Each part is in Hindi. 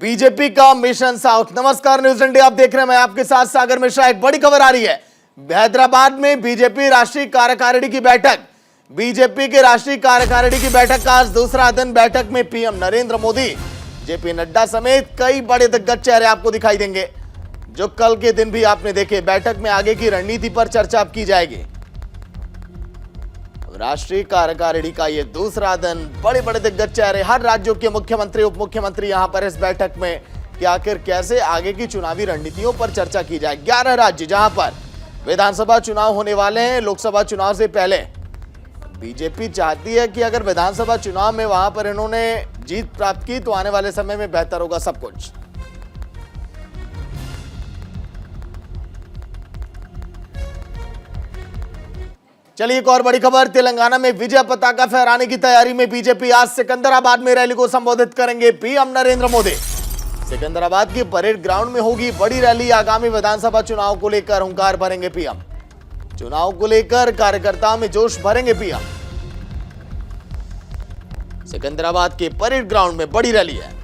बीजेपी का मिशन साउथ। नमस्कार, न्यूज इंडिया आप देख रहे हैं, मैं आपके साथ सागर मिश्रा। एक बड़ी खबर आ रही है, हैदराबाद में बीजेपी राष्ट्रीय कार्यकारिणी की बैठक। बीजेपी के राष्ट्रीय कार्यकारिणी की बैठक का आज दूसरा दिन। बैठक में पीएम नरेंद्र मोदी, जेपी नड्डा समेत कई बड़े दिग्गज चेहरे आपको दिखाई देंगे, जो कल के दिन भी आपने देखे। बैठक में आगे की रणनीति पर चर्चा अब की जाएगी। राष्ट्रीय कार्यकारिणी का ये दूसरा दिन, बड़े बड़े दिग्गज चेहरे, हर राज्यों के मुख्यमंत्री, उप मुख्यमंत्री यहां पर इस बैठक में कि आखिर कैसे आगे की चुनावी रणनीतियों पर चर्चा की जाए। 11 राज्य जहां पर विधानसभा चुनाव होने वाले हैं। लोकसभा चुनाव से पहले बीजेपी चाहती है कि अगर विधानसभा चुनाव में वहां पर इन्होंने जीत प्राप्त की तो आने वाले समय में बेहतर होगा सब कुछ। चलिए एक और बड़ी खबर, तेलंगाना में विजय पताका फहराने की तैयारी में बीजेपी। आज सिकंदराबाद में रैली को संबोधित करेंगे पीएम नरेंद्र मोदी। सिकंदराबाद के परेड ग्राउंड में होगी बड़ी रैली। आगामी विधानसभा चुनाव को लेकर हुंकार भरेंगे पीएम। चुनाव को लेकर कार्यकर्ताओं में जोश भरेंगे पीएम। सिकंदराबाद के परेड ग्राउंड में बड़ी रैली है।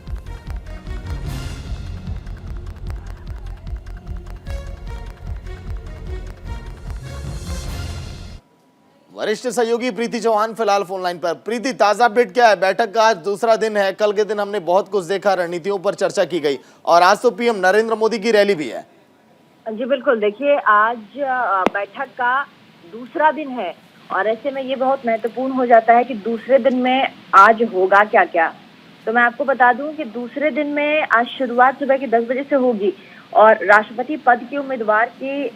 वरिष्ठ सहयोगी प्रीति चौहान फिलहाल फोन लाइन पर। प्रीति, ताजा अपडेट क्या है? बैठक का आज दूसरा दिन है। कल के दिन हमने बहुत कुछ देखा, रणनीतियों पर चर्चा की गई और आज तो पीएम नरेंद्र मोदी की रैली भी है। जी बिल्कुल, देखिए आज बैठक का दूसरा दिन है और ऐसे में ये बहुत महत्वपूर्ण हो जाता है कि दूसरे दिन में आज होगा क्या क्या। तो मैं आपको बता दूं कि दूसरे दिन में आज शुरुआत सुबह के 10 बजे से होगी और राष्ट्रपति पद के उम्मीदवार के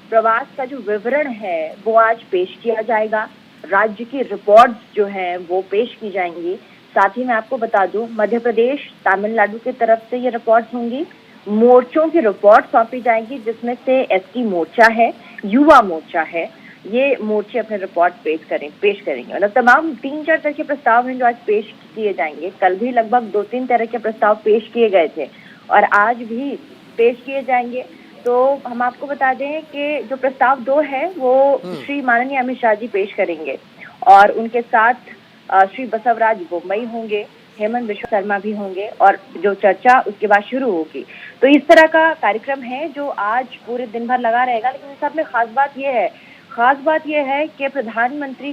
प्रवास का जो विवरण है वो आज पेश किया जाएगा। राज्य की रिपोर्ट्स जो हैं वो पेश की जाएंगी। साथ ही मैं आपको बता दूं, मध्य प्रदेश, तमिलनाडु की तरफ से ये रिपोर्ट्स होंगी। मोर्चों की रिपोर्ट सौंपी जाएंगी, जिसमें से एसटी मोर्चा है, युवा मोर्चा है, ये मोर्चे अपने रिपोर्ट पेश करेंगे। मतलब तमाम 3-4 तरह के प्रस्ताव हैं जो आज पेश किए जाएंगे। कल भी लगभग 2-3 तरह के प्रस्ताव पेश किए गए थे और आज भी पेश किए जाएंगे। तो हम आपको बता दें कि जो प्रस्ताव 2 है वो श्री माननीय अमित शाह जी पेश करेंगे और उनके साथ श्री बसवराज बोम्मई होंगे, हेमंत बिश्व शर्मा भी होंगे और जो चर्चा उसके बाद शुरू होगी। तो इस तरह का कार्यक्रम है जो आज पूरे दिन भर लगा रहेगा। लेकिन इस सब में खास बात यह है कि प्रधानमंत्री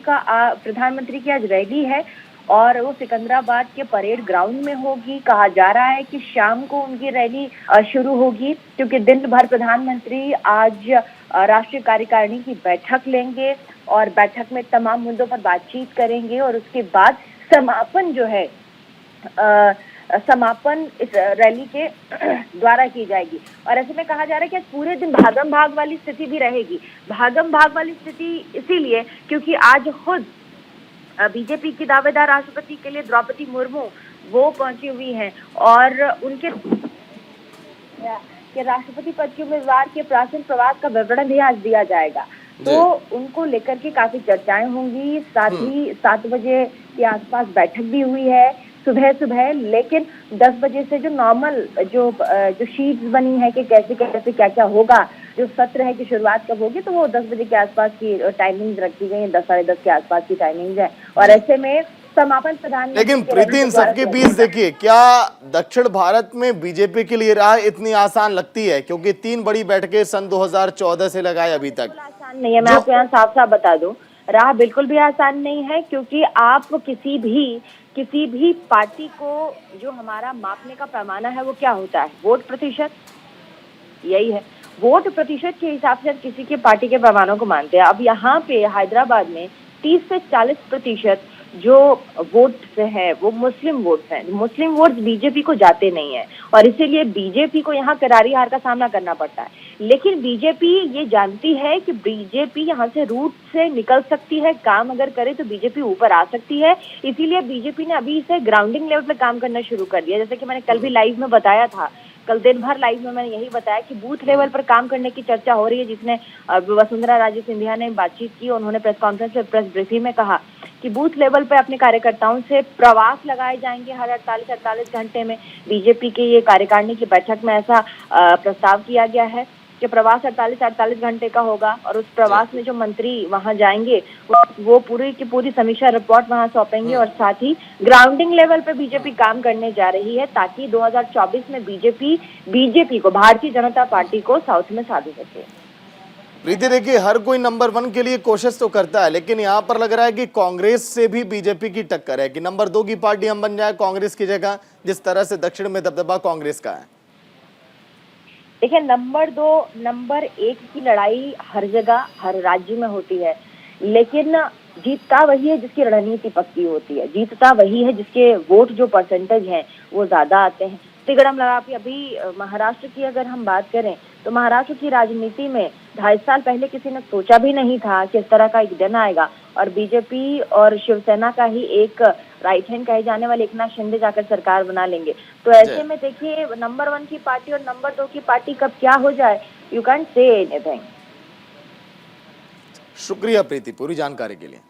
की आज रैली है और वो सिकंदराबाद के परेड ग्राउंड में होगी। कहा जा रहा है कि शाम को उनकी रैली शुरू होगी, क्योंकि दिन भर प्रधानमंत्री आज राष्ट्रीय कार्यकारिणी की बैठक लेंगे और बैठक में तमाम मुद्दों पर बातचीत करेंगे और उसके बाद समापन इस रैली के द्वारा की जाएगी। और ऐसे में कहा जा रहा है कि आज पूरे दिन भागम भाग वाली स्थिति भी रहेगी। भागम भाग वाली स्थिति इसीलिए क्योंकि आज खुद बीजेपी की दावेदार राष्ट्रपति के लिए द्रौपदी मुर्मू वो पहुंची हुई हैं और उनके राष्ट्रपति पद के उम्मीदवार के प्राचीन प्रवास का विवरण भी आज दिया जाएगा। तो उनको लेकर के काफी चर्चाएं होंगी। साथ ही 7 बजे के आसपास बैठक भी हुई है सुबह, लेकिन 10 बजे से जो नॉर्मल जो शीट्स बनी है कि कैसे क्या क्या होगा, जो सत्र है कि शुरुआत कब होगी, तो वो 10 बजे के आसपास की टाइमिंग रखी गई है। 10 साढ़े 10 के आसपास की टाइमिंग है और ऐसे में समापन प्रधानमंत्री। लेकिन प्रीति, इन सबके बीच देखिए, क्या दक्षिण भारत में बीजेपी के लिए राह इतनी आसान लगती है? क्योंकि 3 बड़ी बैठकें सन 2014 से लगाए अभी तक। आसान नहीं है, मैं आपको यहाँ साफ साफ बता दूं, राह बिल्कुल भी आसान नहीं है। क्योंकि आप किसी भी पार्टी को जो हमारा मापने का पैमाना है वो क्या होता है? वोट प्रतिशत, यही है। वोट प्रतिशत के हिसाब से किसी के पार्टी के पैमानों को मानते हैं। अब यहाँ पे हैदराबाद में 30 से 40% जो वोट्स है वो मुस्लिम वोट्स हैं। मुस्लिम वोट्स बीजेपी को जाते नहीं है और इसीलिए बीजेपी को यहाँ करारी हार का सामना करना पड़ता है। लेकिन बीजेपी ये जानती है कि बीजेपी यहाँ से रूट से निकल सकती है, काम अगर करे तो बीजेपी ऊपर आ सकती है। इसीलिए बीजेपी ने अभी इसे ग्राउंडिंग लेवल पे काम करना शुरू कर दिया। जैसे कि मैंने कल भी लाइव में बताया था, कल दिन भर लाइव में मैंने यही बताया कि बूथ लेवल पर काम करने की चर्चा हो रही है, जिसने वसुंधरा राजे सिंधिया ने बातचीत की। उन्होंने प्रेस कॉन्फ्रेंस में, प्रेस ब्रीफिंग में कहा कि बूथ लेवल पर अपने कार्यकर्ताओं से प्रवास लगाए जाएंगे हर 48 घंटे में। बीजेपी के ये कार्यकारिणी की बैठक में ऐसा प्रस्ताव किया गया है। कि प्रवास 48 घंटे का होगा और उस प्रवास में जो मंत्री वहां जाएंगे वो पूरी की पूरी समीक्षा रिपोर्ट वहां सौंपेंगे और साथ ही ग्राउंडिंग लेवल पे बीजेपी काम करने जा रही है ताकि 2024 में बीजेपी को, भारतीय जनता पार्टी को साउथ में साधु सके। प्रीति देखिए, हर कोई नंबर 1 के लिए कोशिश तो करता है, लेकिन यहाँ पर लग रहा है कि कांग्रेस से भी बीजेपी की टक्कर है कि नंबर 2 की पार्टी हम बन जाए कांग्रेस की जगह, जिस तरह से दक्षिण में दबदबा कांग्रेस का है। देखिए, नंबर 2 नंबर 1 की लड़ाई हर जगह हर राज्य में होती है, लेकिन जीतता वही है जिसकी रणनीति पक्की होती है, जीतता वही है जिसके वोट जो परसेंटेज हैं वो ज्यादा आते हैं। तिगड़म लड़ा के अभी महाराष्ट्र की अगर हम बात करें तो महाराष्ट्र की राजनीति में 2.5 साल पहले किसी ने सोचा भी नहीं था कि इस तरह का एक दिन आएगा और बीजेपी और शिवसेना का ही एक राइट हैंड कहे जाने वाले एकनाथ शिंदे जाकर सरकार बना लेंगे। तो ऐसे में देखिए, नंबर 1 की पार्टी और नंबर 2 की पार्टी कब क्या हो जाए, यू कैंट से एनीथिंग। शुक्रिया प्रीति पूरी जानकारी के लिए।